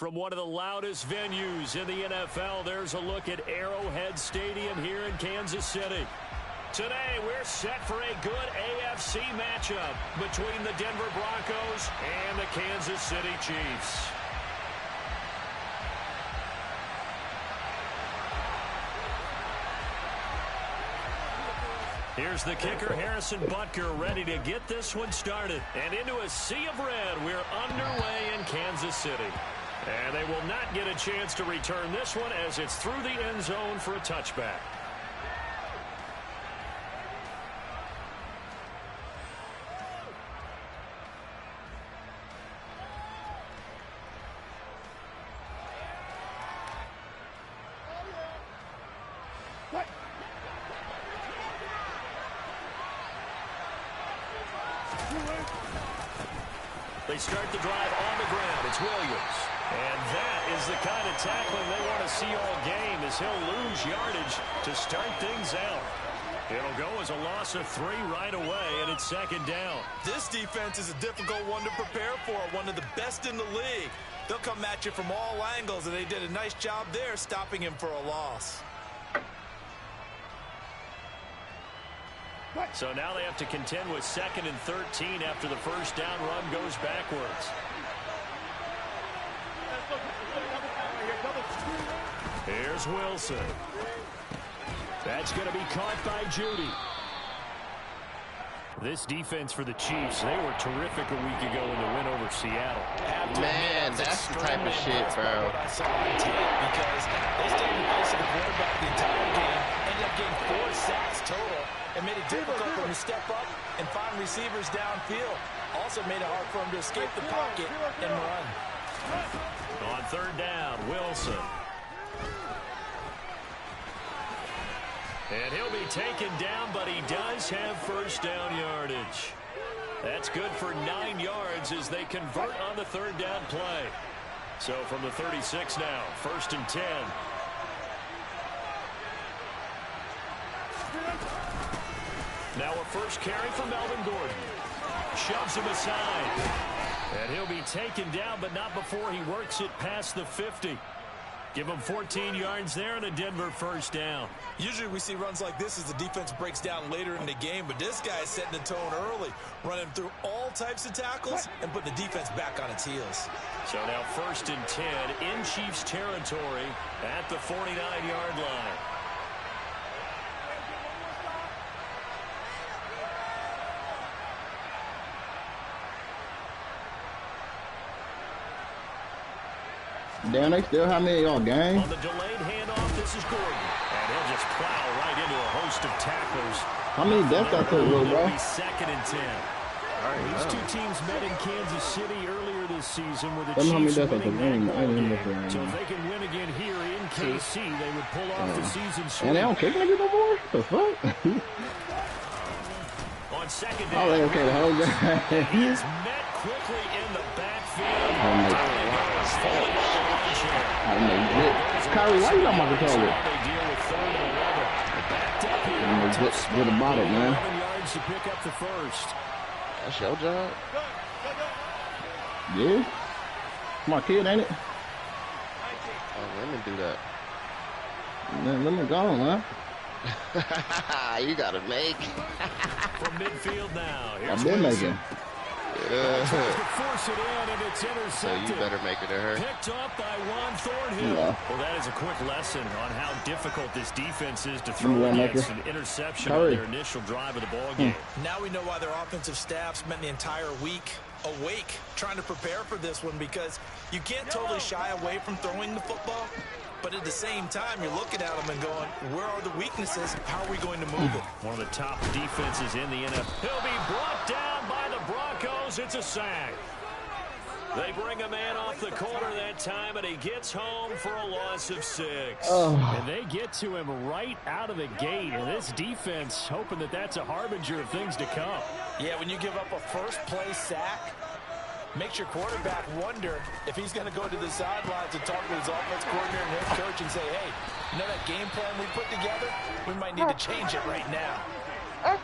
From one of the loudest venues in the NFL, there's a look at Arrowhead Stadium here in Kansas City. Today, we're set for a good AFC matchup between the Denver Broncos and the Kansas City Chiefs. Here's the kicker, Harrison Butker, ready to get this one started. And into a sea of red, we're underway in Kansas City. And they will not get a chance to return this one as it's through the end zone for a touchback. They start the drive on the ground. It's Williams. And that is the kind of tackling they want to see all game, as he'll lose yardage to start things out. It'll go as a loss of 3 right away, and it's second down. This defense is a difficult one to prepare for, one of the best in the league. They'll come at you from all angles, and they did a nice job there stopping him for a loss. So now they have to contend with 2nd and 13 after the first down run goes backwards. Here's Wilson. That's going to be caught by Judy. This defense for the Chiefs, they were terrific a week ago in the win over Seattle. Man, that's the type of shit, bro. Because they stayed in place of the quarterback the entire game, ended up getting 4 sacks total, and made it difficult for him to step up and find receivers downfield. Also made it hard for him to escape the pocket and run. On third down, Wilson. And he'll be taken down, but he does have first down yardage. That's good for 9 yards as they convert on the third down play. So from the 36 now, 1st and 10. Now a first carry for Melvin Gordon. Shoves him aside. And he'll be taken down, but not before he works it past the 50. Give him 14 yards there and a Denver first down. Usually we see runs like this as the defense breaks down later in the game, but this guy is setting the tone early, running through all types of tackles and putting the defense back on its heels. So now 1st and 10 in Chiefs territory at the 49-yard line. Damn, they still have me in y'all game. On the delayed handoff, this is Gordon. And he'll just plow right into a host of tacklers. How many deaths I took, bro? It'll be 2nd and 10. These two teams met in Kansas City earlier this season with the Chiefs winning that game. So if they can win again here in KC, they would pull off the season sweep. And they don't kick like it no more? What the fuck? On second down, oh, they okay the whole game. he is met quickly in the backfield. Kyrie, why you not my controller? Get about it, man. 11 yards to pick up the first. That's your job. Yeah. My kid, ain't it? Oh, let me do that. Man, let me go, man. You gotta make. From midfield now. I've been making. Force it in, and it's intercepted. So you better make it to her. Picked up by Juan Thornhill. Yeah. Well, that is a quick lesson on how difficult this defense is to throw against an interception on their initial drive of the ball game. Now we know why their offensive staff spent the entire week awake trying to prepare for this one, because you can't totally shy away from throwing the football. But at the same time, you're looking at them and going, where are the weaknesses? How are we going to move it? One of the top defenses in the NFL. He'll be brought down by the Broncos. It's a sack. They bring a man off the corner that time, and he gets home for a loss of 6. And they get to him right out of the gate. And this defense hoping that that's a harbinger of things to come. Yeah, when you give up a first-play sack, makes your quarterback wonder if he's going to go to the sidelines and talk to his offense coordinator and head coach and say, hey, you know that game plan we put together? We might need to change it right now.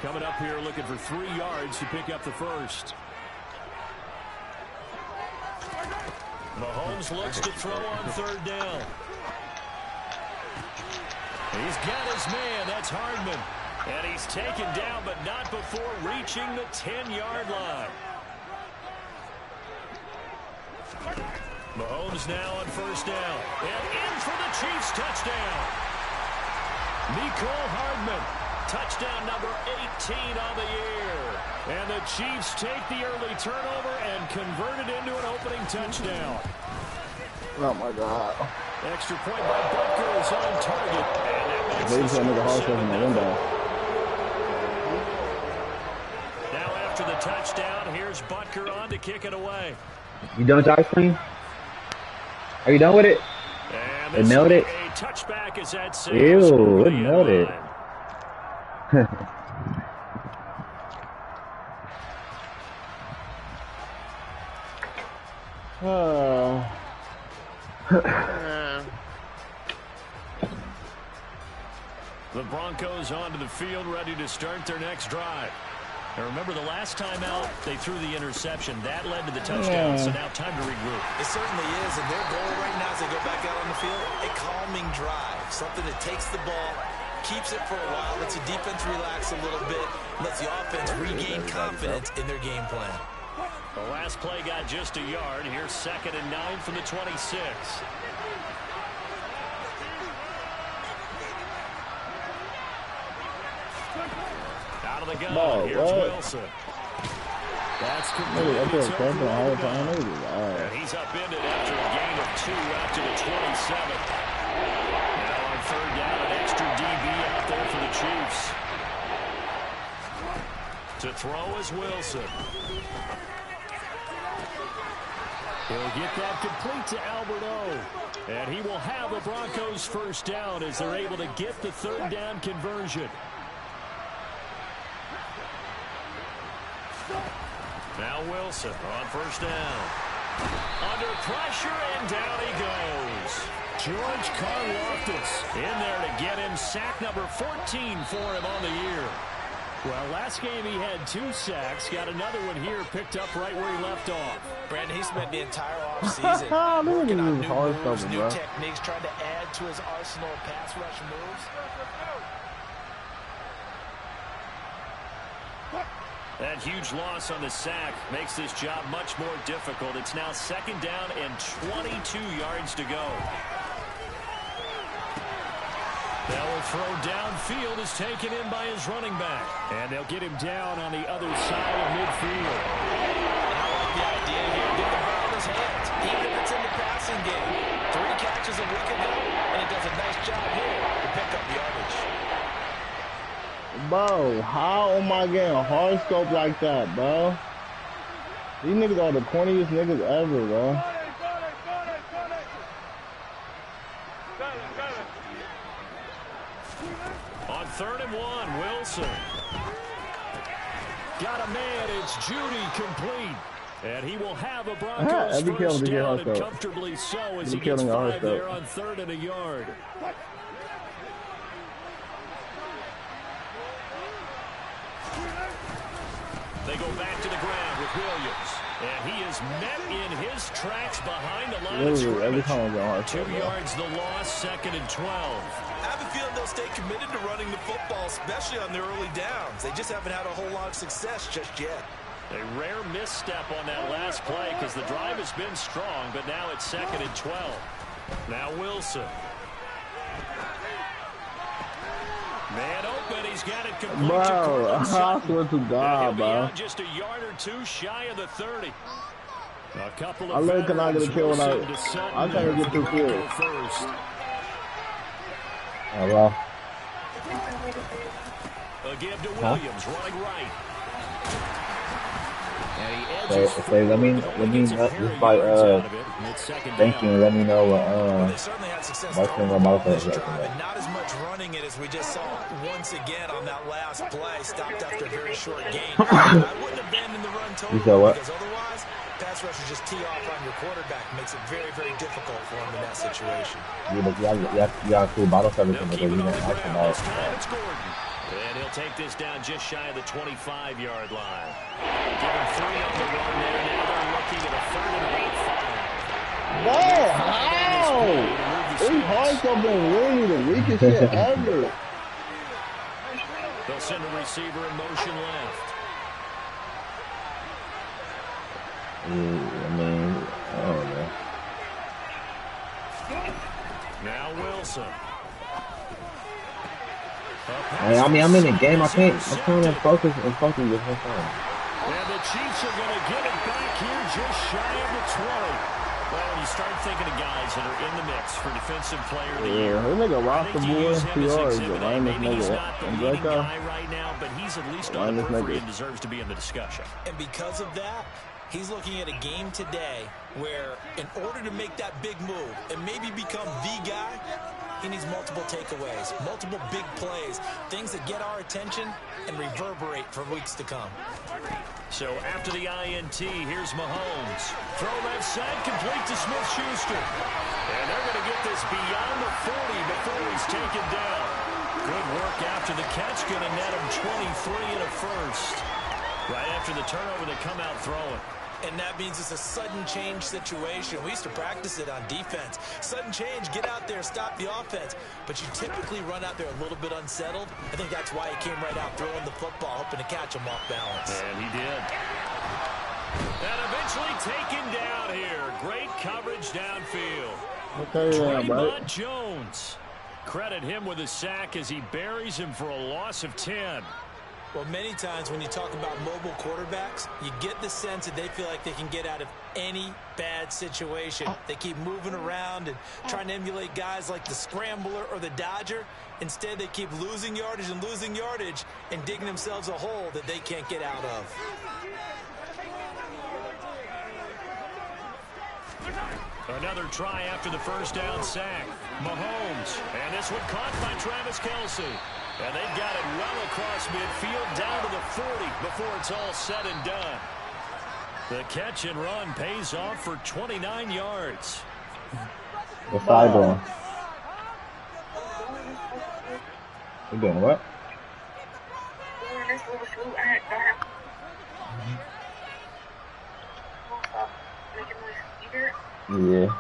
Coming up here looking for 3 yards to pick up the first. Mahomes looks to throw on third down. He's got his man. That's Hardman. And he's taken down, but not before reaching the 10-yard line. Mahomes now on first down. And in for the Chiefs touchdown. Mecole Hardman. Touchdown number 18 on the year. And the Chiefs take the early turnover and convert it into an opening touchdown. Oh my God. Extra point by Butker is on target. Ladies and gentlemen, the in the window. Now after the touchdown, here's Butker on to kick it away. You done with your ice cream? Are you done with it? And it melted? A touchback is at 6. Ew, it melted. Oh. The Broncos onto the field, ready to start their next drive. Now remember, the last time out, they threw the interception. That led to the touchdown, so now time to regroup. It certainly is, and their goal right now as they go back out on the field, a calming drive. Something that takes the ball, keeps it for a while, lets the defense relax a little bit, lets the offense regain confidence in their game plan. The last play got just a yard. Here's 2nd and 9 from the 26. Out of the gun, here's Wilson. That's completely and he's upended after a gain of 2 out to the 27. Now on third down, an extra DB out there for the Chiefs. To throw is Wilson. He'll get that complete to Albert O. And he will have a Broncos first down as they're able to get the third down conversion. Now Wilson on first down. Under pressure, and down he goes. George Karlaftis in there to get him sack number 14 for him on the year. Well, last game he had 2 sacks. Got another one here picked up right where he left off. Brandon, he spent the entire offseason working on new moves, new techniques, trying to add to his arsenal of pass rush moves. That huge loss on the sack makes this job much more difficult. It's now 2nd down and 22 yards to go. Now a throw downfield is taken in by his running back. And they'll get him down on the other side of midfield. I like the idea here. Get the ball in his hands, even if it's in the passing game. 3 catches a week ago, and he does a nice job here to pick up yardage. Bro, how am I getting a hard scope like that, bro? These niggas are the corniest niggas ever, bro. On 3rd and 1, Wilson. Got a man, it's Judy complete. And he will have a Broncos first down, and comfortably so as he gets 5 there on 3rd and a yard. They go back to the ground with Williams. And he is met in his tracks behind the line of scrimmage. 2 yards the loss, 2nd and 12. I have a feeling they'll stay committed to running the football, especially on their early downs. They just haven't had a whole lot of success just yet. A rare misstep on that last play because the drive has been strong, but now it's 2nd and 12. Now Wilson. Man open, he's got it complete. Bro, I swear to God, bro. Just a yard or 2 shy of the 30. A couple of I literally cannot get a kill when I can't get 2 kills. Oh, well. A give to Williams, running right. Say, let me just by thank you and let me know what marketing or modifier. Not as much running it as we just saw once again on that last play. Stopped after a very short gain. I wouldn't abandon the run totally because otherwise pass rushers just tee off on your quarterback. Makes it very, very difficult for him in that situation. Yeah, but you got to bottle service because you didn't ask about it. And he'll take this down just shy of the 25-yard line. Give him 3 on the run there. Now they're looking at a 3rd and about 5. Bro, how? These horoscopes been really the weakest shit ever. They'll send a receiver in motion left. I mean, I don't know. Now Wilson. I mean, I'm in the game. I'm trying to focus with my phone. And the Chiefs are going to get it back here just shy of the 20. Well, when you start thinking of guys that are in the mix for Defensive Player of the Year, That nigga roster boy, maybe he's not the leading guy right now, but he's at least on the periphery and deserves to be in the discussion. And because of that, he's looking at a game today where in order to make that big move and maybe become the guy, he needs multiple takeaways, multiple big plays, things that get our attention and reverberate for weeks to come. So after the INT, here's Mahomes. Throw left side, complete to Smith-Schuster. And they're going to get this beyond the 40 before he's taken down. Good work after the catch, going to net him 23 and a first. Right after the turnover, they come out throwing. And that means it's a sudden change situation. We used to practice it on defense. Sudden change, get out there, stop the offense. But you typically run out there a little bit unsettled. I think that's why he came right out throwing the football, hoping to catch him off balance. And he did. And eventually taken down here. Great coverage downfield. Draymond Jones. Credit him with a sack as he buries him for a loss of 10. Well, many times when you talk about mobile quarterbacks, you get the sense that they feel like they can get out of any bad situation. They keep moving around and trying to emulate guys like the Scrambler or the Dodger. Instead, they keep losing yardage and digging themselves a hole that they can't get out of. Another try after the first down sack. Mahomes. And this one caught by Travis Kelce. And they've got it well across midfield down to the 40 before it's all said and done. The catch and run pays off for 29 yards. The sideline. You doing what? Yeah.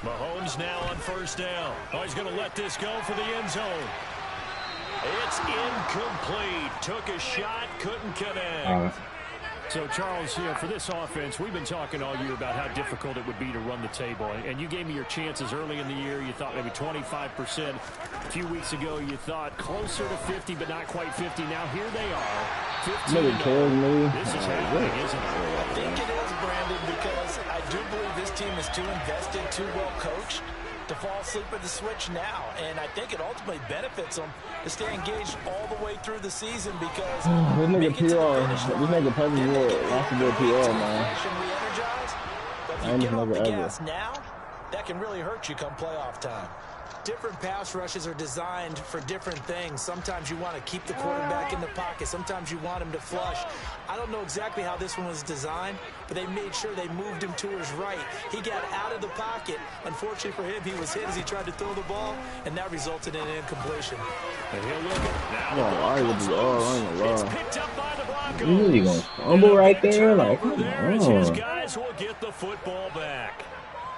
Mahomes now on first down. Oh, he's going to let this go for the end zone. It's incomplete. Took a shot, couldn't connect. So, Charles, for this offense, we've been talking all year about how difficult it would be to run the table. And you gave me your chances early in the year. You thought maybe 25%. A few weeks ago, you thought closer to 50, but not quite 50. Now here they are, 15. This is happening, isn't it? I think it is, Brandon, because I do believe this team is too invested, too well coached to fall asleep at the switch now. And I think it ultimately benefits them to stay engaged all the way through the season because this nigga PR, this nigga Pepper Ward lost to do PR, man. But if you get off the gas now, that can really hurt you come playoff time. Different pass rushes are designed for different things. Sometimes you want to keep the quarterback in the pocket. Sometimes you want him to flush. I don't know exactly how this one was designed, but they made sure they moved him to his right. He got out of the pocket. Unfortunately for him, he was hit as he tried to throw the ball, and that resulted in an incompletion. And he'll look at now. It's picked up by the Broncos. You really gonna fumble right there? Like, come His on. guys will get the football back.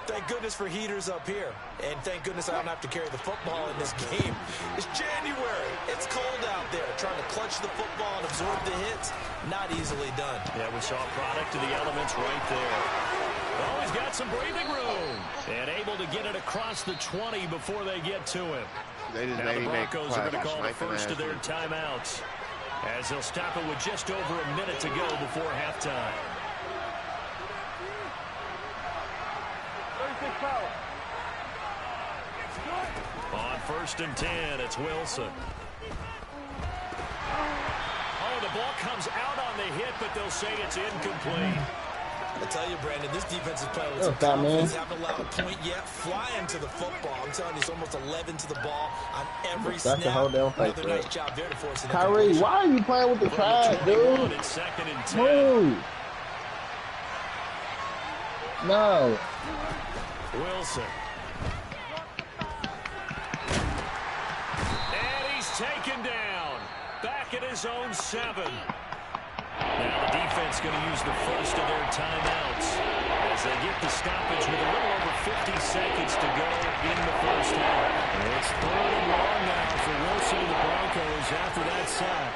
Thank goodness for heaters up here. And thank goodness I don't have to carry the football in this game. It's January. It's cold out there. Trying to clutch the football and absorb the hits, not easily done. Yeah, we saw a product of the elements right there. Oh, he's got some breathing room. And able to get it across the 20 before they get to him. Now the Broncos are going to call the first of their timeouts, as they'll stop it with just over a minute to go before halftime. On 1st and 10, it's Wilson. Oh, the ball comes out on the hit, but they'll say it's incomplete. I tell you, Brandon, this defensive player with some confidence, haven't allowed a point yet, flying to the football. I'm telling you, he's almost 11 to the ball on every snap. Another nice job there to force it. Kyrie, why are you playing with the trash, dude? It's 2nd and 10. Move. No. Wilson. taken down. Back at his own 7. Now the defense going to use the first of their timeouts as they get the stoppage with a little over 50 seconds to go in the first half. And it's 3rd and long now for Wilson and the Broncos after that sack.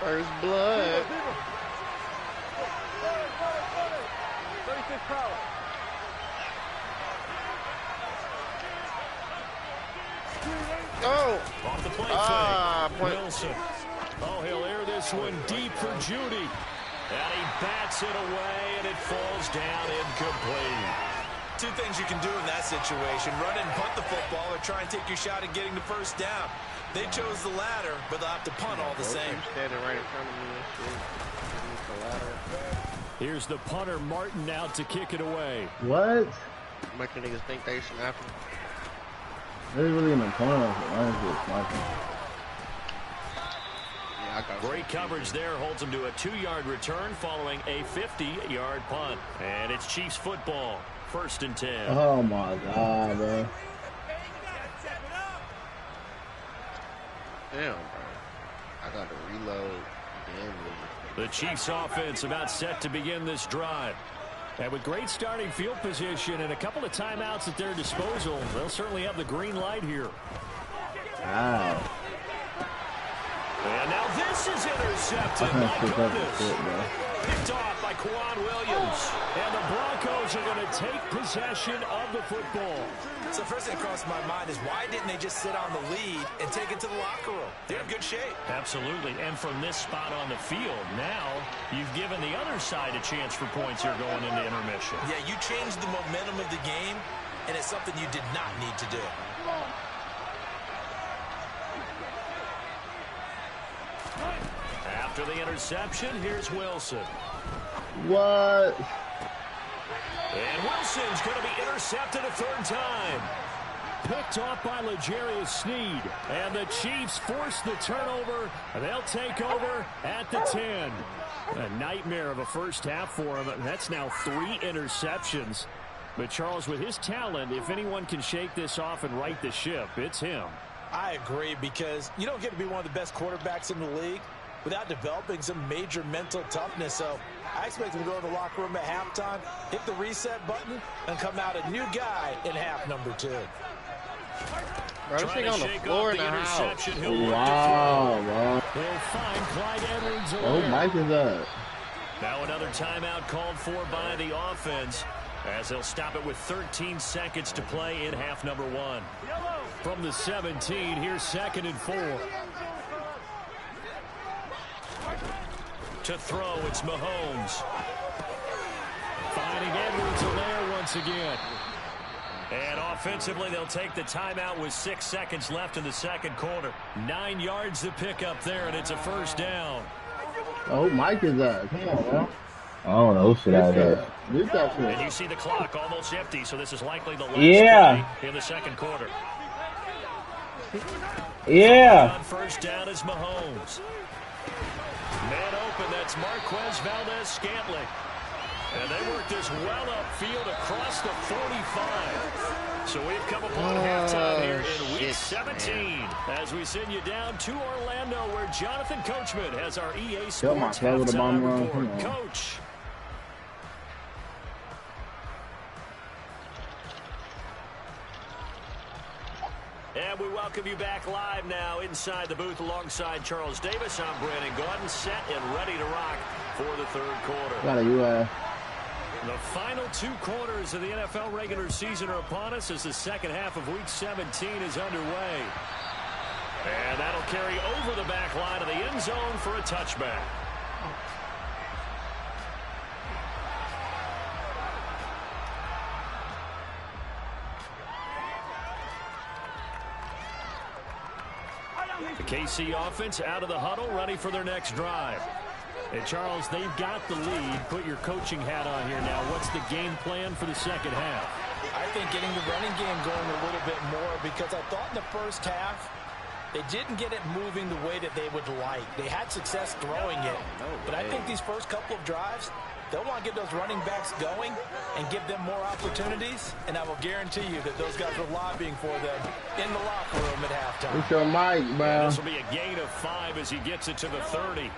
First blood. Oh! Off the play point. Wilson. Oh, he'll air this one deep for Judy. And he bats it away, and it falls down incomplete. 2 things you can do in that situation. Run and punt the football or try and take your shot at getting the first down. They chose the latter, but they'll have to punt all the same. Standing right in front of me. Here's the punter, Martin, out to kick it away. What? Making niggas think they snapping. They're really in the corner. Great coverage there. Holds him to a 2-yard return following a 50-yard punt. And it's Chiefs football. 1st and 10. Oh, my God, bro. Damn, bro. I got to reload. The Chiefs offense about set to begin this drive. And with great starting field position and a couple of timeouts at their disposal, they'll certainly have the green light here. Wow. And now this is intercepted. My goodness. Picked off by Quan Williams. And the Broncos are going to take possession of the football. So first thing that crossed my mind is why didn't they just sit on the lead and take it to the locker room? They're in good shape. Absolutely. And from this spot on the field, now you've given the other side a chance for points here going into intermission. Yeah, you changed the momentum of the game, and it's something you did not need to do. After the interception, here's Wilson. What? And Wilson's going to be intercepted a 3rd time. Picked off by L'Jarius Sneed. And the Chiefs force the turnover. They'll take over at the 10. A nightmare of a first half for him. That's now 3 interceptions. But Charles, with his talent, if anyone can shake this off and right the ship, it's him. I agree, because you don't get to be one of the best quarterbacks in the league without developing some major mental toughness. So I expect him to go in the locker room at halftime, hit the reset button, and come out a new guy in half number 2. Bro, this thing on the floor in the house. Wow, bro. They'll find Clyde Edwards. Oh, Mike is up. Now another timeout called for by the offense, as they'll stop it with 13 seconds to play in half number 1. From the 17, here's 2nd and 4. To throw, it's Mahomes. Finding Edwards there once again. And offensively, they'll take the timeout with 6 seconds left in the 2nd quarter. 9 yards to pick up there, and it's a 1st down. Oh, Mike is up. Come on, bro. I don't know shit out here. And you see the clock almost empty, so this is likely the last play in the 2nd quarter. Yeah. On 1st down is Mahomes. Man open, that's Marquez Valdez-Scantling. And they work this well upfield across the 45. So we've come upon halftime here in Week 17 as we send you down to Orlando, where Jonathan Coachman has our EA Sports halftime report. Coach. And we welcome you back live now inside the booth alongside Charles Davis. I'm Brandon Gaudin, set and ready to rock for the 3rd quarter. The final 2 quarters of the NFL regular season are upon us as the 2nd half of Week 17 is underway. And that'll carry over the back line of the end zone for a touchback. The KC offense out of the huddle, ready for their next drive. And Charles, they've got the lead. Put your coaching hat on here now. What's the game plan for the 2nd half? I think getting the running game going a little bit more, because I thought in the first half they didn't get it moving the way that they would like. They had success throwing it, but I think these first couple of drives, They'll want to get those running backs going and give them more opportunities, and I will guarantee you that those guys are lobbying for them in the locker room at halftime. It's your mic, man. This will be a gain of 5 as he gets it to the 30.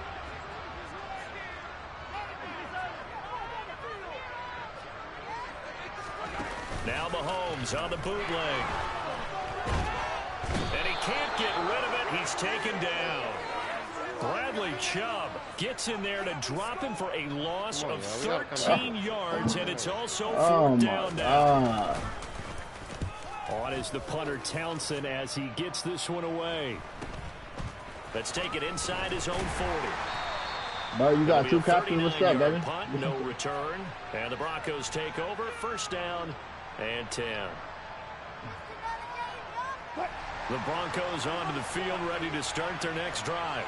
Now Mahomes on the bootleg. And he can't get rid of it. He's taken down. Bradley Chubb gets in there to drop him for a loss of 13 yards, and it's also 4th down now. On is the punter Townsend as he gets this one away. Let's take it inside his own 40. Bro, you got 2 captains. What's up, baby? Punt, no return. And the Broncos take over. 1st down and 10. The Broncos onto the field, ready to start their next drive.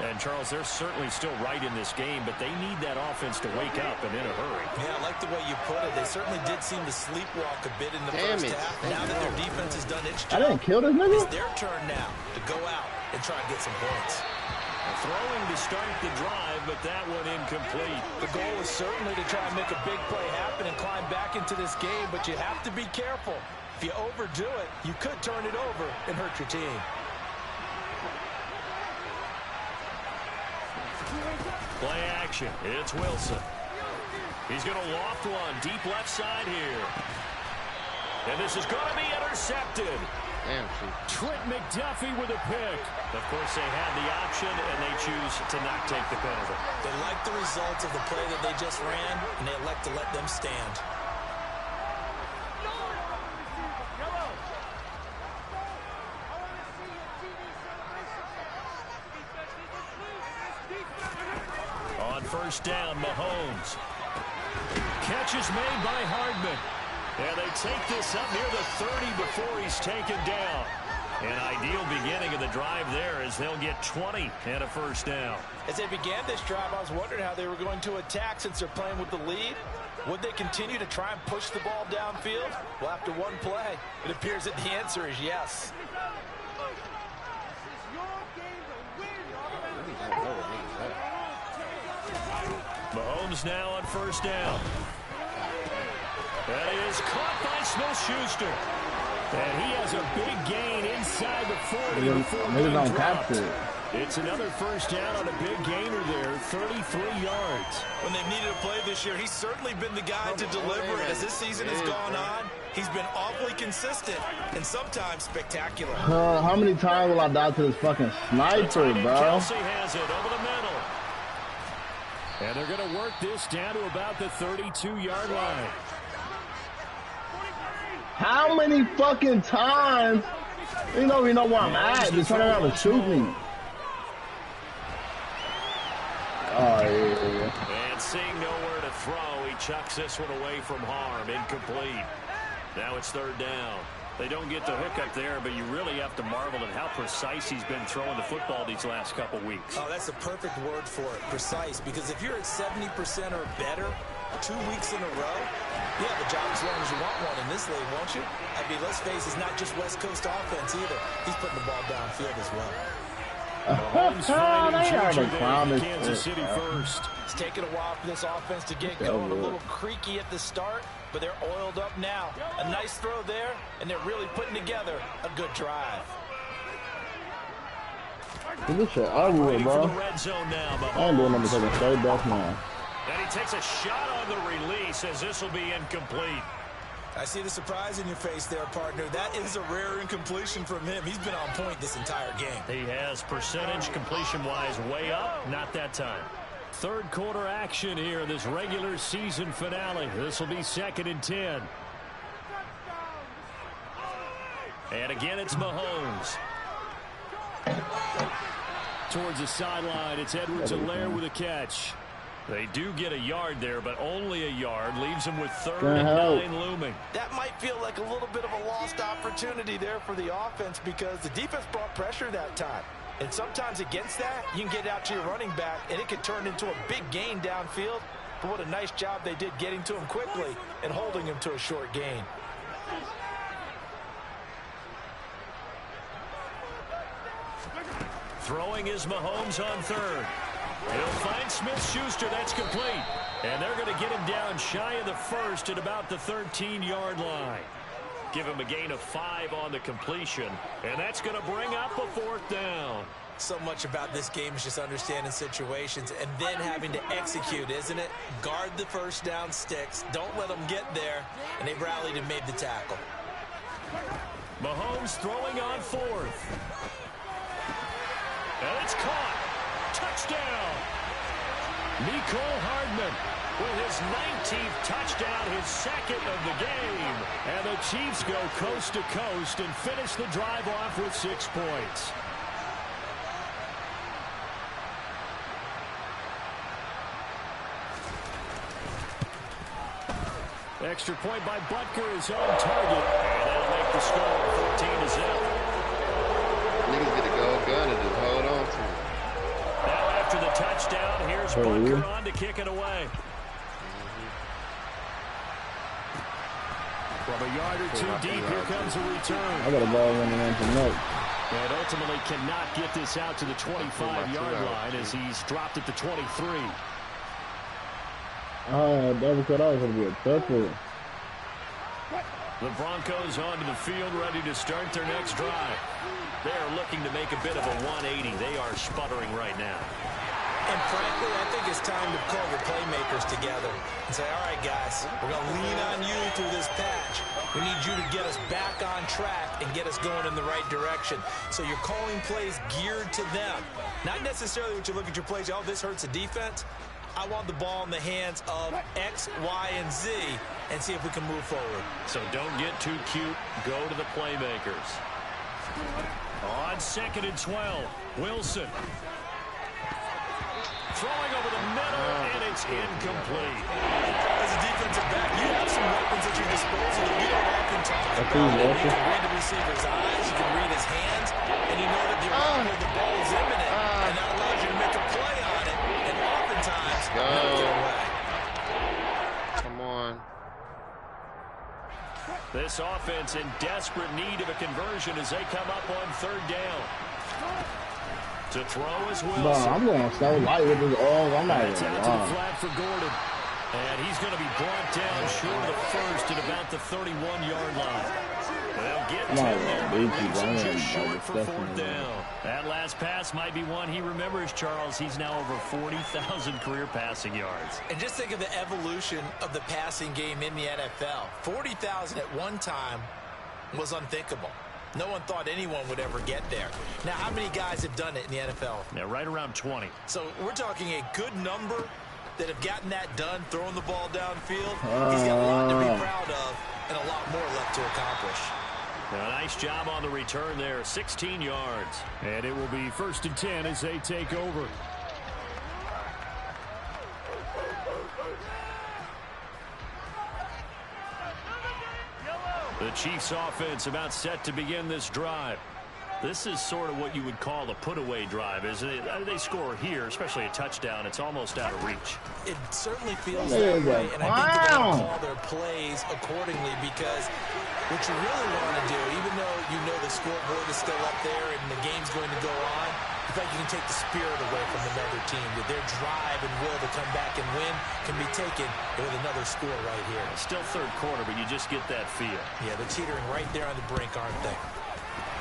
And, Charles, they're certainly still right in this game, but they need that offense to wake up and in a hurry. Yeah, I like the way you put it. They certainly did seem to sleepwalk a bit in the first half. Now that their defense has done its job, I didn't kill this nigga. It's their turn now to go out and try and get some points. Throwing to start the drive, but that one incomplete. The goal is certainly to try and make a big play happen and climb back into this game, but you have to be careful. If you overdo it, you could turn it over and hurt your team. Play action. It's Wilson. He's going to loft one deep left side here. And this is going to be intercepted. Damn, Trent McDuffie with a pick. Of course, they had the option, and they choose to not take the penalty. They like the results of the play that they just ran, and they elect to let them stand. On 1st down, Mahomes. Catch is made by Hardman. And they take this up near the 30 before he's taken down. An ideal beginning of the drive there as they'll get 20 and a 1st down. As they began this drive, I was wondering how they were going to attack since they're playing with the lead. Would they continue to try and push the ball downfield? Well, after one play, it appears that the answer is yes. Mahomes now on 1st down. That is caught by Smith-Schuster. And he has a big gain inside the 40 before being dropped. It's another 1st down on a big gainer there, 33 yards. When they've needed a play this year, he's certainly been the guy to deliver. As this season has gone on, he's been awfully consistent and sometimes spectacular. How many times will I die to this fucking sniper, bro? Kelsey has it over the middle. And they're going to work this down to about the 32-yard line. How many fucking times? You don't even know where I'm at. Just turn around and shoot me. Oh, yeah. And seeing nowhere to throw, he chucks this one away from harm. Incomplete. Now it's 3rd down. They don't get the hook up there, but you really have to marvel at how precise he's been throwing the football these last couple weeks. Oh, that's the perfect word for it, precise. Because if you're at 70% or better 2 weeks in a row, you have a job as long as you want one in this league, won't you? I mean, let's face it, it's not just West Coast offense either. He's putting the ball downfield as well. Mahomes finding Juju there in Kansas City first. It's taken a while for this offense to get going. A little creaky at the start, but they're oiled up now. A nice throw there, and they're really putting together a good drive. This shit ugly, bro. Red zone now, I ain't doing nothing but taking straight back now. And he takes a shot on the release as this will be incomplete. I see the surprise in your face there, partner. That is a rare incompletion from him. He's been on point this entire game. He has percentage completion-wise way up. Not that time. 3rd quarter action here in this regular season finale. This will be 2nd and 10. And again, it's Mahomes. Towards the sideline, it's Edwards-Helaire with a catch. They do get a yard there, but only a yard. Leaves them with 3rd and 9 looming. That might feel like a little bit of a lost opportunity there for the offense because the defense brought pressure that time. And sometimes against that, you can get out to your running back, and it could turn into a big gain downfield. But what a nice job they did getting to him quickly and holding him to a short gain. Throwing is Mahomes on 3rd. He'll find Smith-Schuster. That's complete. And they're going to get him down shy of the first at about the 13-yard line. Give him a gain of 5 on the completion. And that's going to bring up a 4th down. So much about this game is just understanding situations and then having to execute, isn't it? Guard the first down sticks. Don't let them get there. And they've rallied and made the tackle. Mahomes throwing on 4th. And it's caught. Touchdown. Mecole Hardman with his 19th touchdown, his 2nd of the game. And the Chiefs go coast to coast and finish the drive off with 6 points. Extra point by Butker is on target. And that'll make the score 14-0. Niggas get a gold gun and just hold on to it. Now after the touchdown, here's Butker on to kick it away. From a yard or 2 deep, here comes a return. I got a ball running into note. And ultimately cannot get this out to the 25-yard line as he's dropped at the 23. That was what I was going to be a touchdown. The Broncos onto the field, ready to start their next drive. They are looking to make a bit of a 180. They are sputtering right now. And frankly, I think it's time to call the playmakers together and say, all right, guys, we're going to lean on you through this patch. We need you to get us back on track and get us going in the right direction. So you're calling plays geared to them. Not necessarily what you look at your plays, oh, this hurts the defense. I want the ball in the hands of X, Y, and Z and see if we can move forward. So don't get too cute. Go to the playmakers. On 2nd and 12, Wilson. Throwing over the middle, and it's incomplete. As a defensive back, you have some weapons at your disposal that we don't often talk about. You can read the receiver's eyes, you can read his hands, and you know that the ball is imminent, and that allows you to make a play on it, and oftentimes, not get away. Come on. This offense in desperate need of a conversion as they come up on 3rd down. To throw is Wilson. Bro, I'm going so light with this all. I'm not even out to the flat for Gordon. And he's going to be brought down short of the first at about the 31-yard line. They'll get 10 there, but leaves him just short for 4th down. That last pass might be one he remembers, Charles. He's now over 40,000 career passing yards. And just think of the evolution of the passing game in the NFL. 40,000 at one time was unthinkable. No one thought anyone would ever get there. Now, how many guys have done it in the NFL? Yeah, right around 20. So we're talking a good number that have gotten that done, throwing the ball downfield. He's got a lot to be proud of and a lot more left to accomplish. Now, nice job on the return there, 16 yards. And it will be 1st and 10 as they take over. The Chiefs offense about set to begin this drive. This is sort of what you would call a put-away drive, isn't it? They score here, especially a touchdown. It's almost out of reach. It certainly feels that way, and I think they're going to call their plays accordingly because what you really want to do, even though you know the scoreboard is still up there and the game's going to go on, I think you can take the spirit away from another team. That their drive and will to come back and win can be taken with another score right here. Still 3rd quarter, but you just get that feel. Yeah, they're teetering right there on the brink, aren't they?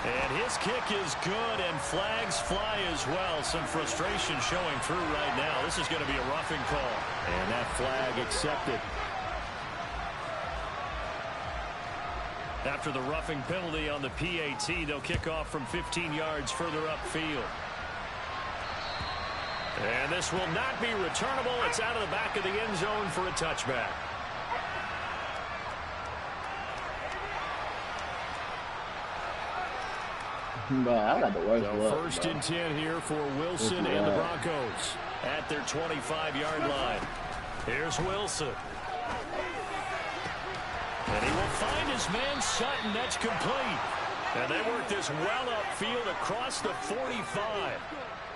And his kick is good, and flags fly as well. Some frustration showing through right now. This is going to be a roughing call. And that flag accepted. After the roughing penalty on the PAT, they'll kick off from 15 yards further upfield. And this will not be returnable. It's out of the back of the end zone for a touchback. I got the worst luck, 1st and 10 here for Wilson and the Broncos at their 25-yard line. Here's Wilson. And he will find his man Sutton. That's complete. And they work this well upfield across the 45.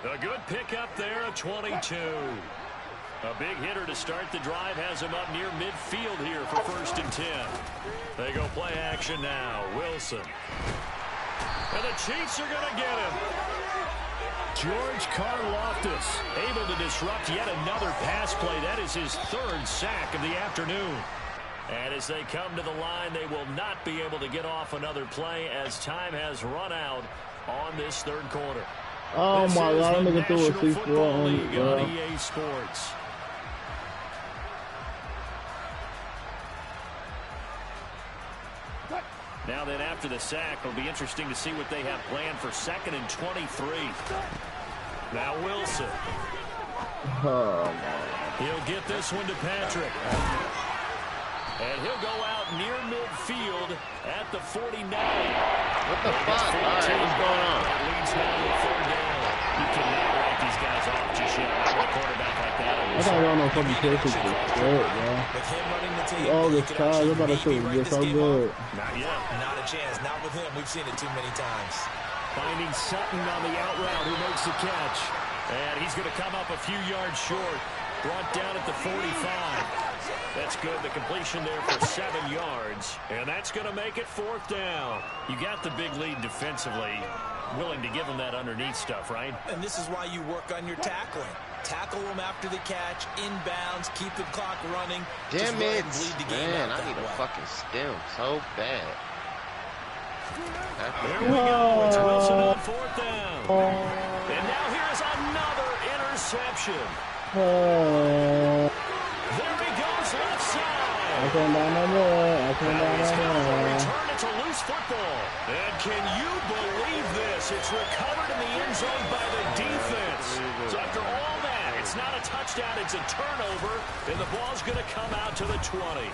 A good pickup there, a 22. A big hitter to start the drive has him up near midfield here for 1st and 10. They go play action now. Wilson. And the Chiefs are going to get him. George Karlaftis able to disrupt yet another pass play. That is his 3rd sack of the afternoon. And as they come to the line, they will not be able to get off another play as time has run out on this 3rd quarter. Oh this my God, I'm looking through a Football League on EA Sports. Now then, after the sack, it'll be interesting to see what they have planned for 2nd and 23. Now Wilson. Oh, he'll get this one to Patrick. And he'll go out near midfield at the 49. What the fuck? All right, what's going on? That leads now to 3rd down. You cannot write these guys off just yet. Not with a quarterback like that. I thought y'all know fucking Patriots was good, bro. With him running the team, Oh, this child, they're about to shoot. It's so good. Not yet. Not a chance. Not with him. We've seen it too many times. Finding Sutton on the out route, who makes the catch. And he's going to come up a few yards short. Brought down at the 45. That's good. The completion there for 7 yards. And that's going to make it 4th down. You got the big lead defensively. Willing to give them that underneath stuff, right? And this is why you work on your tackling. Tackle them after the catch, inbounds, keep the clock running. Damn it. Man, I need a fucking stem so bad. Here we go. It's Wilson on 4th down. And now here's another interception. There he goes left side. I came down on that. It's a loose football. And can you believe this? It's recovered in the end zone by the defense. So after all that, it's not a touchdown, it's a turnover, and the ball's going to come out to the 20.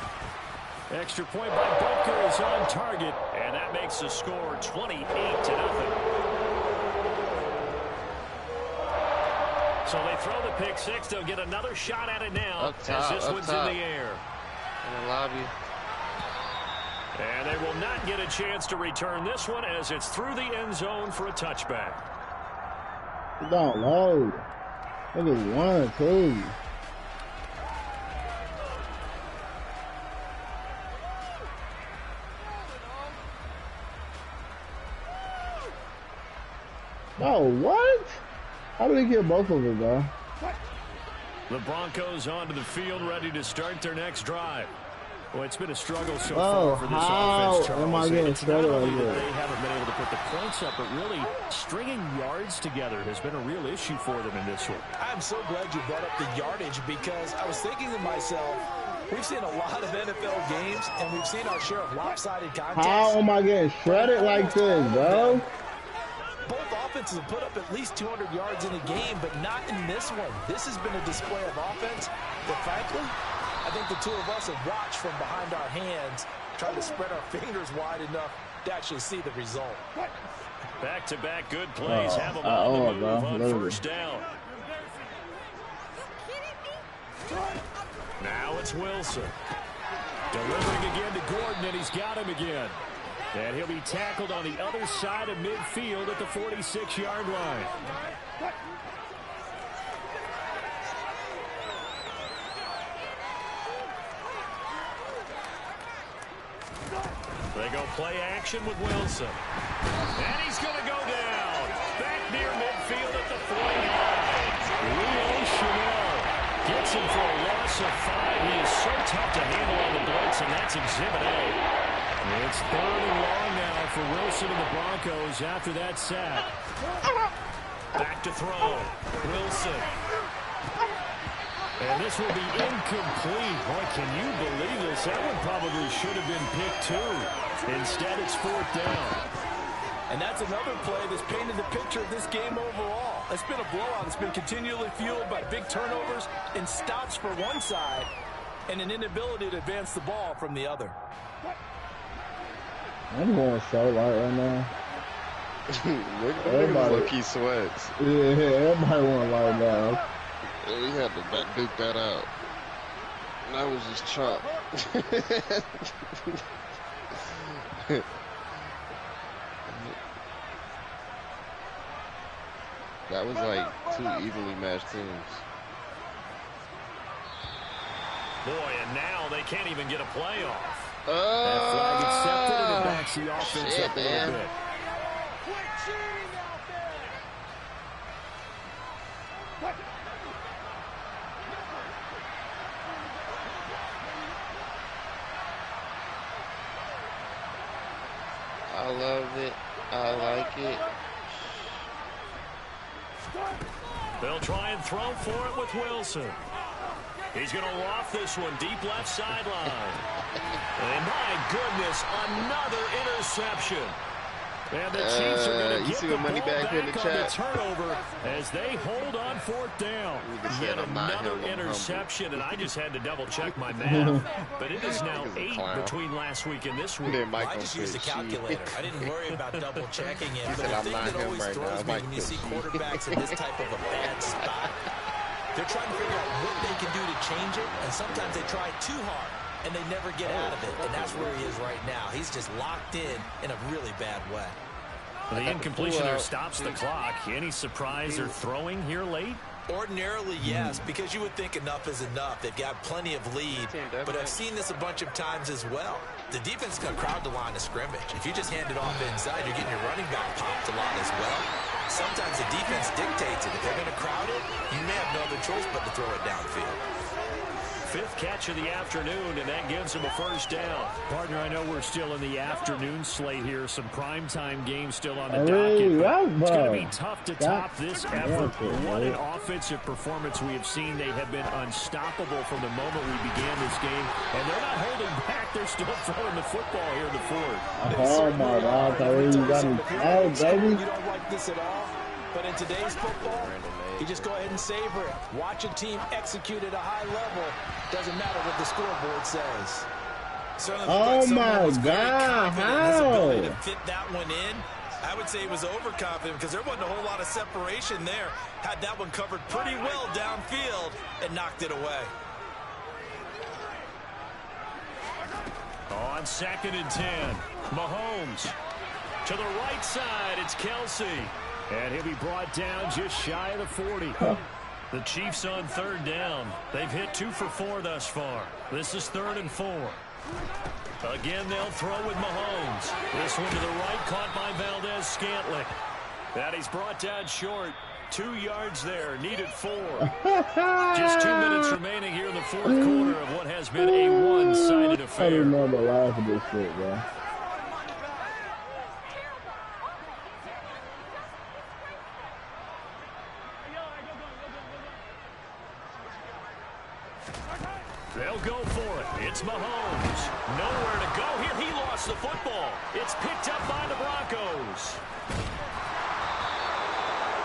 Extra point by Butker is on target, and that makes the score 28-0. So they throw the pick 6. They'll get another shot at it now as this one's in the air. In the lobby. And they will not get a chance to return this one as it's through the end zone for a touchback. Don't load. Look at 1 or 2. Oh, what? How did he get both of them, bro? The Broncos onto the field, ready to start their next drive. Well, it's been a struggle so far for this offense, Charles. Am I getting started not like only that this? they haven't been able to put the points up, but really stringing yards together has been a real issue for them in this one. I'm so glad you brought up the yardage because I was thinking to myself, we've seen a lot of NFL games, and we've seen our share of lopsided contests. How am I getting shredded like this, bro? Both offenses have put up at least 200 yards in a game, but not in this one. This has been a display of offense that, frankly, I think the two of us have watched from behind our hands, trying to spread our fingers wide enough to actually see the result. Back-to-back good plays have them on the move on first down. Now it's Wilson. Delivering again to Gordon, and he's got him again. And he'll be tackled on the other side of midfield at the 46-yard line. They go play action with Wilson. And he's going to go down. Back near midfield at the 49. Leo Chanel gets him for a loss of 5. He is so tough to handle on the blitz, and that's Exhibit A. It's 3rd and long now for Wilson and the Broncos after that sack. Back to throw. Wilson. And this will be incomplete. Boy, can you believe this? That one probably should have been picked too. Instead, it's 4th down. And that's another play that's painted the picture of this game overall. It's been a blowout. It's been continually fueled by big turnovers and stops for one side and an inability to advance the ball from the other. I'm going so light right now. Look, he sweats. Yeah, everybody want to light now. He had to duke that out. That was just chop. That was like 2 evenly matched teams. Boy, and now they can't even get a playoff. That flag accepted, and it backs the offense up a little bit. I love it. I like it. They'll try and throw for it with Wilson. He's going to loft this one deep left sideline. And my goodness, another interception. And the Chiefs are going to get the ball back on the turnover as they hold on fourth down. Yet another interception, and I just had to double-check my math. But it is now 8 between last week and this week. I just used a calculator. I didn't worry about double-checking it. But the thing that always throws me when you see quarterbacks in this type of a bad spot, they're trying to figure out what they can do to change it, and sometimes they try too hard, and they never get out of it, and that's where he is right now. He's just locked in a really bad way. The incompletion there stops the clock. Any surprise they're throwing here late? Ordinarily, yes, because you would think enough is enough. They've got plenty of lead, but I've seen this a bunch of times as well. The defense can crowd the line of scrimmage. If you just hand it off inside, you're getting your running back popped a lot as well. Sometimes the defense dictates it. If they're going to crowd it, you may have no other choice but to throw it downfield. Fifth catch of the afternoon, and that gives him a first down. Partner, I know we're still in the afternoon slate here. Some primetime games still on the docket. But it's going to be tough to top this effort. What an offensive performance we have seen. They have been unstoppable from the moment we began this game. And they're not holding back. They're still throwing the football here in the fourth. Oh, my God. You got me. Oh, baby. You don't like this at all? But in today's football, you just go ahead and savor it. Watch a team execute at a high level. Doesn't matter what the scoreboard says. Oh, my God. How? To fit that one in, I would say he was overconfident because there wasn't a whole lot of separation there. Had that one covered pretty well downfield and knocked it away. On 2nd and 10, Mahomes. To the right side, it's Kelsey. And he'll be brought down just shy of the 40. The Chiefs on 3rd down. They've hit 2 for 4 thus far. This is 3rd and 4. Again, they'll throw with Mahomes. This one to the right, caught by Valdez-Scantling. And he's brought down short. 2 yards there, needed 4. Just 2 minutes remaining here in the 4th quarter of what has been a one-sided affair. I don't know the last of this shit, bro. They'll go for it. It's Mahomes. Nowhere to go here. He lost the football. It's picked up by the Broncos.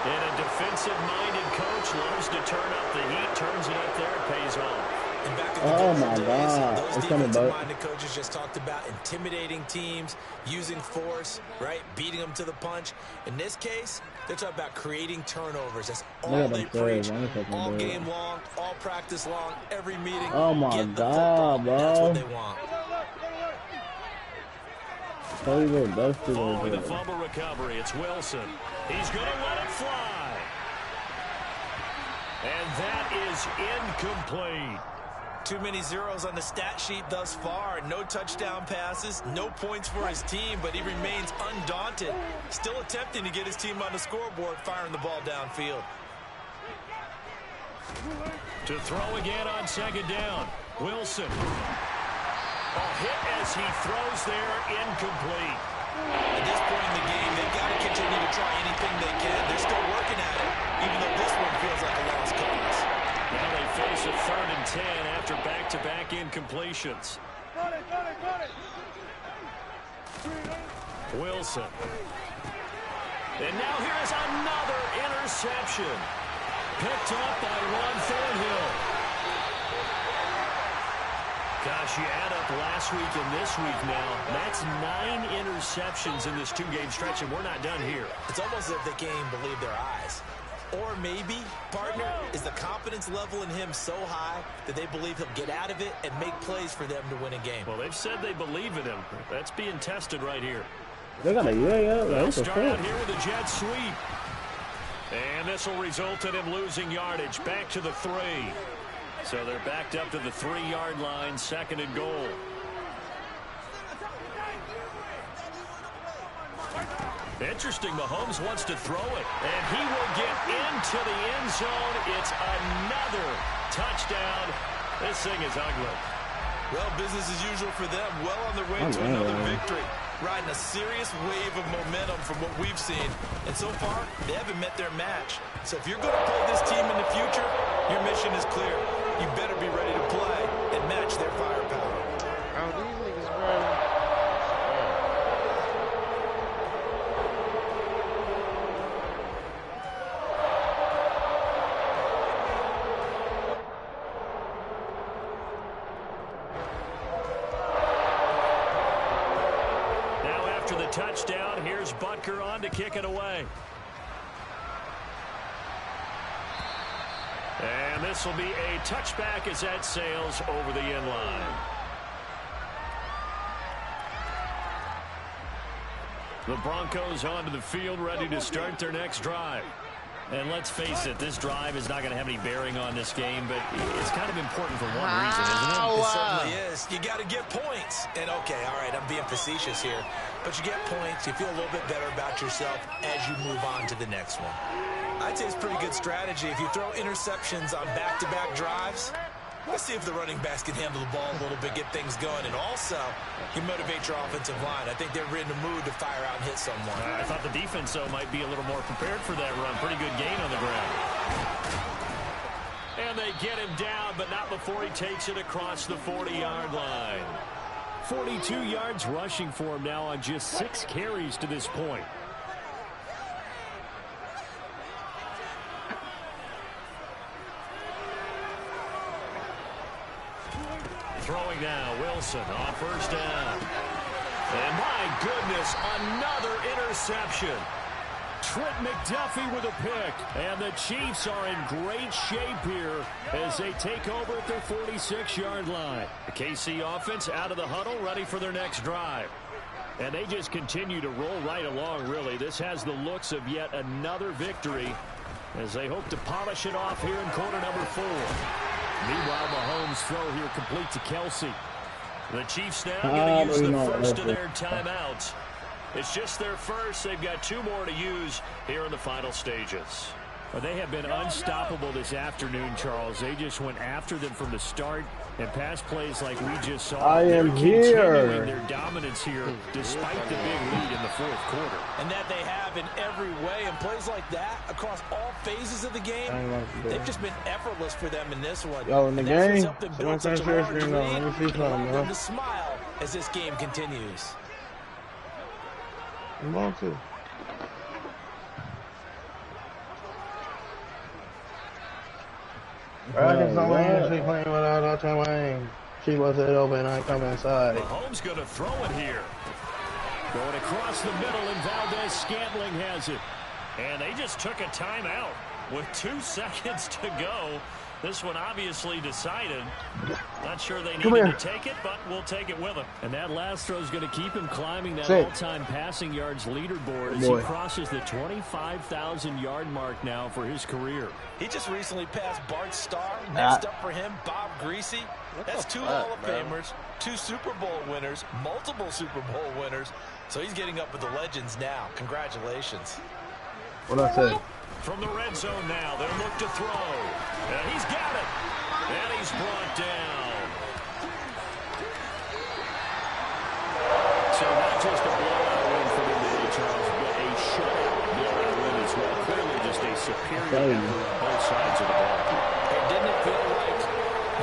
And a defensive-minded coach loves to turn up the heat, turns it up there, it pays off. And back in the days, those defensive-minded coaches just talked about intimidating teams, using force, right, beating them to the punch. In this case, they're talking about creating turnovers. That's all they preach, all game long, all practice long, every meeting. Oh, my God, bro. That's what they want. Following the fumble recovery, it's Wilson. He's going to let it fly. And that is incomplete. Too many zeros on the stat sheet thus far. No touchdown passes, no points for his team, but he remains undaunted. Still attempting to get his team on the scoreboard, firing the ball downfield. To throw again on 2nd down. Wilson. A hit as he throws there, incomplete. At this point in the game, they've got to continue to try anything they can. They're still working at it, even though this one feels like a lost cause. Now they face a 3rd and 10 after back-to-back incompletions. Wilson. And now here's another interception. Picked up by Ron Thornhill. Gosh, you add up last week and this week now. That's 9 interceptions in this 2-game stretch, and we're not done here. It's almost as if they can't even believe their eyes. Or maybe, partner, is the confidence level in him so high that they believe he'll get out of it and make plays for them to win a game. Well, they've said they believe in him. That's being tested right here. They got a They'll start out here with a jet sweep. And this will result in him losing yardage. Back to the 3. So they're backed up to the 3-yard line, 2nd and goal. Interesting, Mahomes wants to throw it, and he will get into the end zone. It's another touchdown. This thing is ugly. Well, business as usual for them. Well on their way to another victory. Riding a serious wave of momentum from what we've seen. And so far, they haven't met their match. So if you're going to play this team in the future, your mission is clear. You better be ready to play and match their firepower. Oh, these niggas running. Touchdown. Here's Butker on to kick it away. And this will be a touchback as that sails over the end line. The Broncos onto the field, ready to start their next drive. And let's face it, this drive is not going to have any bearing on this game, but it's kind of important for one reason, isn't it? It certainly is. You got to get points. And, okay, all right, I'm being facetious here. But you get points, you feel a little bit better about yourself as you move on to the next one. I'd say it's a pretty good strategy. If you throw interceptions on back-to-back drives, let's see if the running backs can handle the ball a little bit, get things going. And also, you motivate your offensive line. I think they're in the mood to fire out and hit someone. I thought the defense, though, might be a little more prepared for that run. Pretty good gain on the ground. And they get him down, but not before he takes it across the 40-yard line. 42 yards rushing for him now on just 6 carries to this point. Throwing now, Wilson on first down. And my goodness, another interception. Trent McDuffie with a pick. And the Chiefs are in great shape here as they take over at their 46-yard line. The KC offense out of the huddle, ready for their next drive. And they just continue to roll right along, really. This has the looks of yet another victory as they hope to polish it off here in quarter number 4. Meanwhile, Mahomes' throw here complete to Kelsey. The Chiefs now going to use the first of their timeouts. It's just their first. They've got 2 more to use here in the final stages. Well, they have been unstoppable this afternoon, Charles. They just went after them from the start, and pass plays like we just saw. I am here. Continuing their dominance here despite the big lead in the 4th quarter. And that they have in every way. And plays like that across all phases of the game, they've just been effortless for them in this one. Yo, in the game, built such a large lead, and allowed them to smile as this game continues. I'm on to. Brackets on lane, she playing without no time lane. She was it open, I come inside. Mahomes going to throw it here. Going across the middle, and Valdez-Scantling has it. And they just took a timeout with 2 seconds to go. This one obviously decided. Not sure they needed to take it, but we'll take it with them. And that last throw is going to keep him climbing that all-time passing yards leaderboard as he crosses the 25,000-yard mark now for his career. He just recently passed Bart Starr. Next up for him, Bob Greasy. That's 2 Hall of Famers, 2 Super Bowl winners, multiple Super Bowl winners. So he's getting up with the legends now. Congratulations. What I say? From the red zone now, they'll look to throw. And he's got it. And he's brought down. So not just a blowout win for them today, Charles, but a shutout blowout win as well. Clearly just a superior effort on both sides of the ball. And didn't it feel like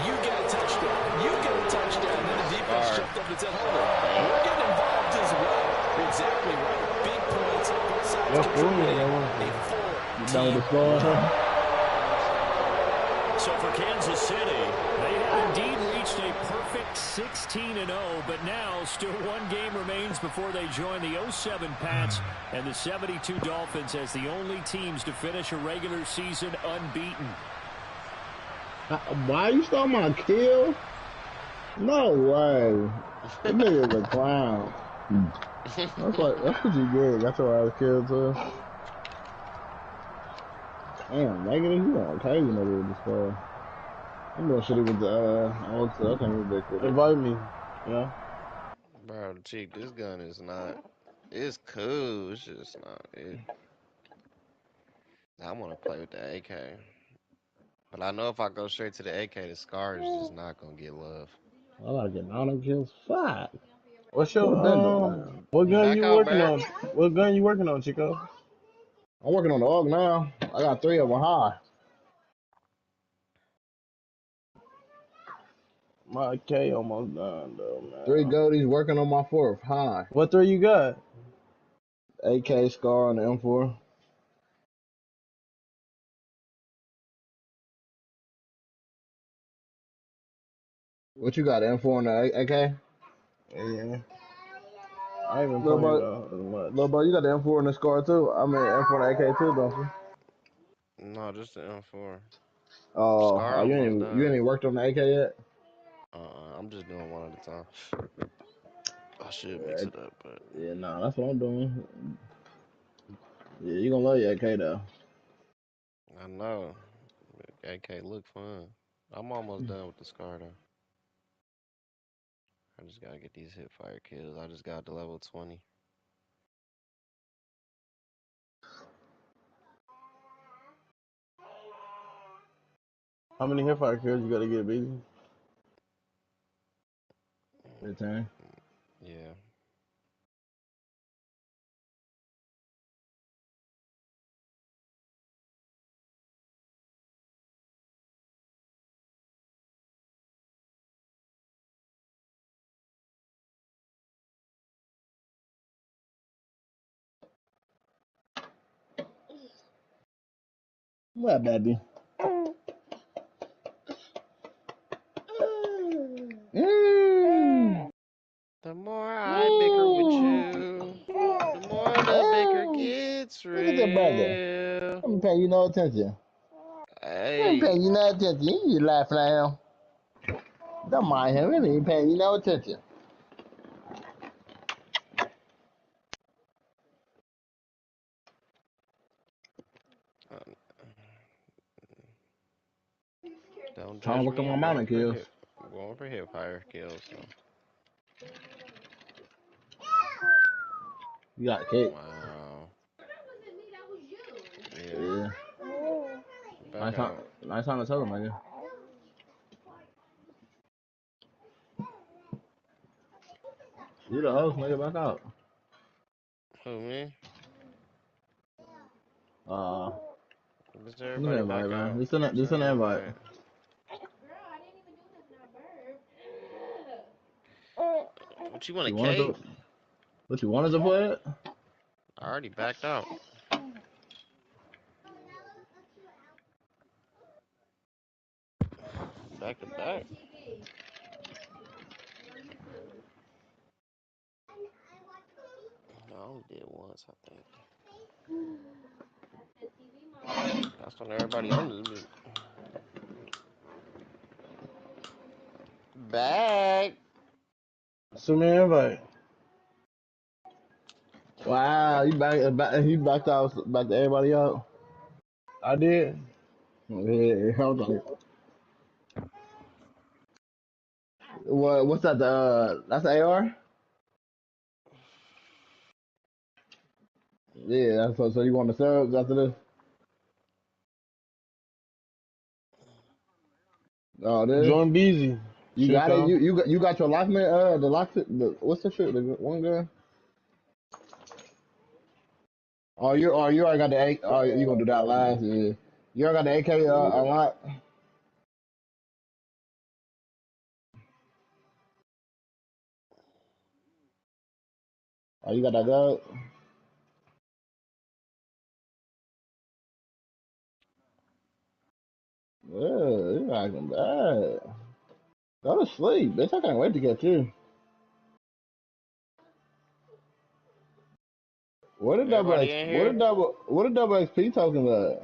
you get a touchdown, you get a touchdown, and then the defense jumped up and said, hold on, we're getting involved as well. You're exactly right. Big points, both sides contributing. So for Kansas City, they have indeed reached a perfect 16-0, but now still 1 game remains before they join the 07 Pats and the 72 Dolphins as the only teams to finish a regular season unbeaten. Why you stole my kill? No way. This nigga's a clown. That's what you get. That's why I was killed too. Damn, negative, you don't crazy nigga with this car. I'm gonna shoot it with the old stuff. I can't ridiculous. Invite me, yeah. Bro, cheap, this gun is not. It's cool. It's just not it. I want to play with the AK. But I know if I go straight to the AK, the Scar is just not going to get love. I like it. 9 kills. Fuck. What's Put your that down. what gun Back you out, working Barrett. on? What gun you working on, Chico? I'm working on the AUG now. I got 3 of them high. My K almost done though, 3 man. goatees working on my 4th high. What 3 you got? AK, Scar, and the M4. What you got, M4 and the AK? Yeah. I ain't been Little playing bro, though as little much. bro, you got the M4 and the Scar too. I mean, M4 and the AK too, don't you? No, just the M4. Oh, Scar almost you ain't done. even worked on the AK yet? I'm just doing one at a time. I should Yeah, mix it up, but yeah, nah, that's what I'm doing. Yeah, you gonna love your AK though. I know. AK look fun. I'm almost done with the Scar though. I just gotta get these hip fire kills. I just got to level 20. How many hipfire kills you gotta get, baby? 15. Yeah. What, baby? Mm. The more I bicker with Mm. you, the more the bicker Mm. gets Look at that brother. real. Let me pay you no attention. Let me pay Hey. you no attention. You laughing at him. Don't mind him. He ain't paying you no attention. Uh, Don't Trying to judge work on me. my mountain kills. I'm going for hip fire kills. So You got kicked. wow. Yeah. Yeah. Back out. Nice time to tell him, nigga. You the host, nigga. Back out. Who me? Uh, Just Send an everybody invite, back man. out. Just Send send an an invite. invite. What you want a You wanted cake? to? What you wanted to play it? I already backed out. Back to back. I only did once, I think. That's when everybody on this bit. Back. Send me an invite. Wow, he backed out, backed everybody out. I did. Yeah, I was like, what's that? That's AR. Yeah, so you want the subs after this? Oh, this. Join Beezy. You got it. Chico. You got your lockman. The lock. What's the shit? The one gun. You already got the A. Oh, you gonna do that last? Yeah. You already got the AK unlocked. Oh, you got that gun. Yeah, you acting bad. Go to sleep, bitch. I can't wait to get you. Everybody in here? What the double XP talking about?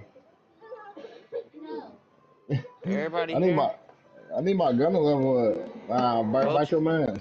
Everybody I need here? my I need my gun to level up. Nah, back Coach, your man.